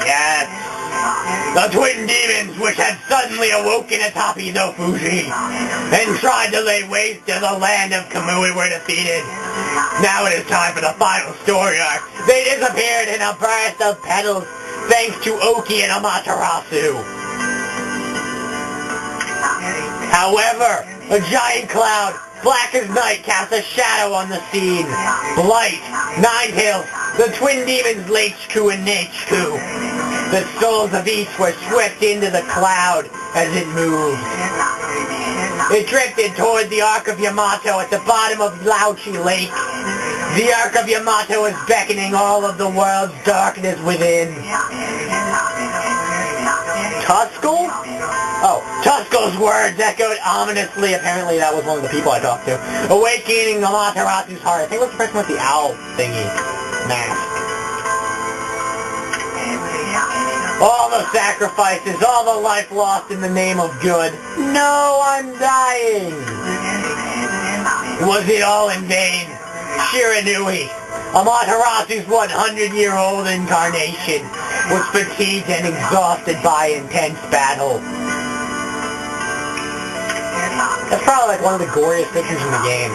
Yes. The twin demons which had suddenly awoken atop Izo Fuji and tried to lay waste to the land of Kamui were defeated. Now it is time for the final story arc. They disappeared in a burst of petals thanks to Oki and Amaterasu. However, a giant cloud, black as night, cast a shadow on the scene. Blight, Ninetails, the twin demons Leichku and Neichku. The souls of each were swept into the cloud as it moved. It drifted toward the Ark of Yamato at the bottom of Lauchi Lake. The Ark of Yamato is beckoning all of the world's darkness within. Tuskel? Oh, Tuskel's words echoed ominously. Apparently that was one of the people I talked to. Awakening Amaterasu's heart. I think it was the person with the owl thingy mask. All the sacrifices, all the life lost in the name of good. No, I'm dying. Was it all in vain? Shiranui, Amaterasu's 100-year-old incarnation, was fatigued and exhausted by intense battle. That's probably like one of the goriest pictures in the game.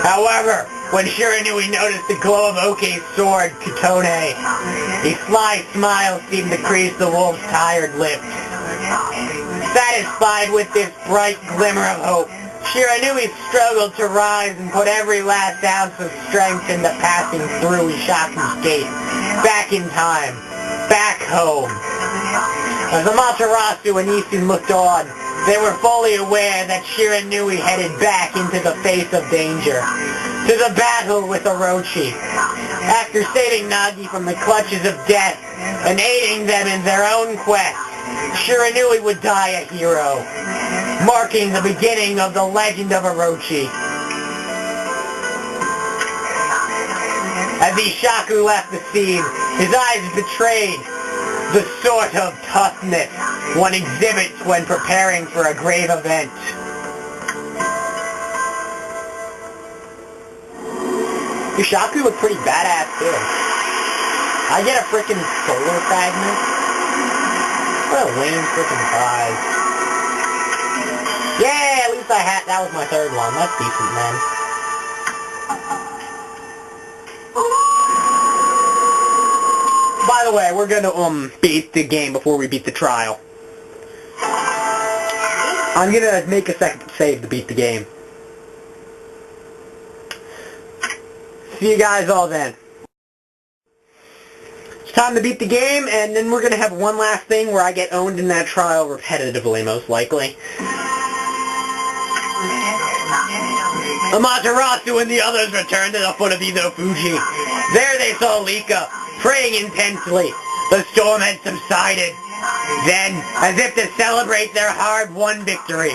However, when Shiranui noticed the glow of Oki's sword, Kutone, a sly smile seemed to crease the wolf's tired lips. Satisfied with this bright glimmer of hope, Shiranui struggled to rise and put every last ounce of strength into passing through Ishaku's gate. Back in time. Back home. As Amaterasu and Isun looked on, they were fully aware that Shiranui headed back into the face of danger. To the battle with Orochi. After saving Nagi from the clutches of death and aiding them in their own quest, Shiranui would die a hero, marking the beginning of the legend of Orochi. As Ishaku left the scene, his eyes betrayed the sort of toughness one exhibits when preparing for a grave event. Ishaku looked pretty badass too. I get a frickin' solar fragment. What a lame frickin' prize. Yeah, at least I had, that was my third one. That's decent, man. By the way, we're gonna, beat the game before we beat the trial. I'm gonna make a second save to beat the game. See you guys all then. It's time to beat the game, and then we're gonna have one last thing where I get owned in that trial repetitively, most likely. Amaterasu and the others returned to the foot of Izo Fuji. There they saw Lika, praying intensely. The storm had subsided. Then, as if to celebrate their hard-won victory,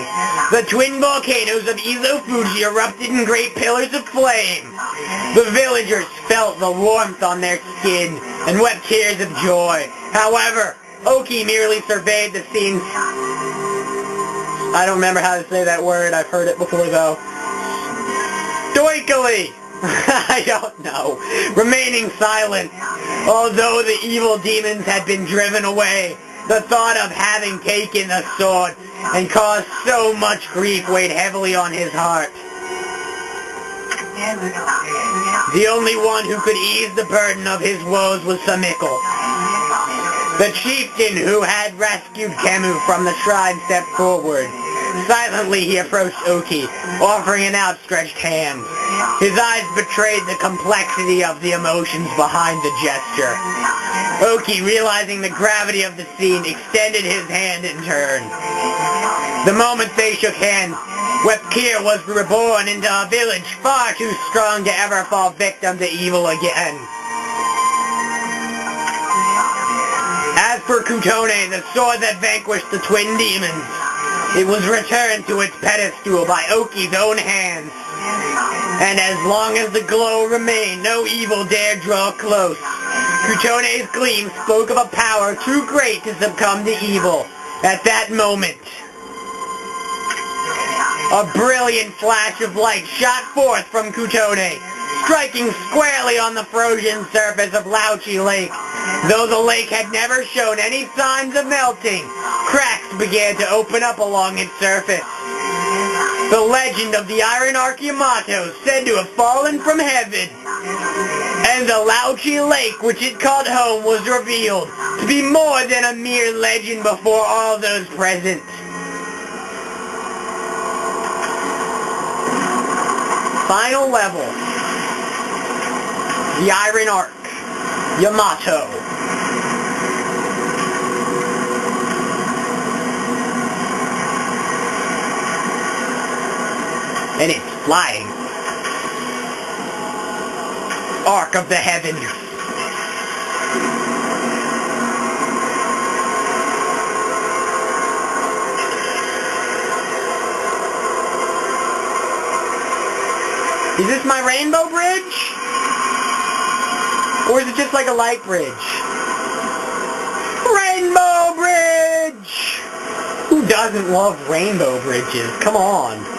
the twin volcanoes of Izo Fuji erupted in great pillars of flame. The villagers felt the warmth on their skin and wept tears of joy. However, Oki merely surveyed the scene. I don't remember how to say that word. I've heard it before, though. Stoically! I don't know. Remaining silent. Although the evil demons had been driven away, the thought of having taken the sword and caused so much grief weighed heavily on his heart. The only one who could ease the burden of his woes was Samiko. The chieftain who had rescued Kemu from the shrine stepped forward. Silently he approached Oki, offering an outstretched hand. His eyes betrayed the complexity of the emotions behind the gesture. Oki, realizing the gravity of the scene, extended his hand in turn. The moment they shook hands, Webkir was reborn into a village far too strong to ever fall victim to evil again. As for Kutone, the sword that vanquished the twin demons, it was returned to its pedestal by Oki's own hands. And as long as the glow remained, no evil dared draw close. Kutone's gleam spoke of a power too great to succumb to evil. At that moment, a brilliant flash of light shot forth from Kutone, striking squarely on the frozen surface of Lauchi Lake. Though the lake had never shown any signs of melting, cracks began to open up along its surface. The legend of the Iron Ark Yamato said to have fallen from heaven, and the Lauchi Lake, which it called home, was revealed to be more than a mere legend before all those present. Final level. The Iron Ark Yamato. And it's flying. Ark of the Heavens. Is this my rainbow bridge? Or is it just like a light bridge? Rainbow bridge! Who doesn't love rainbow bridges? Come on.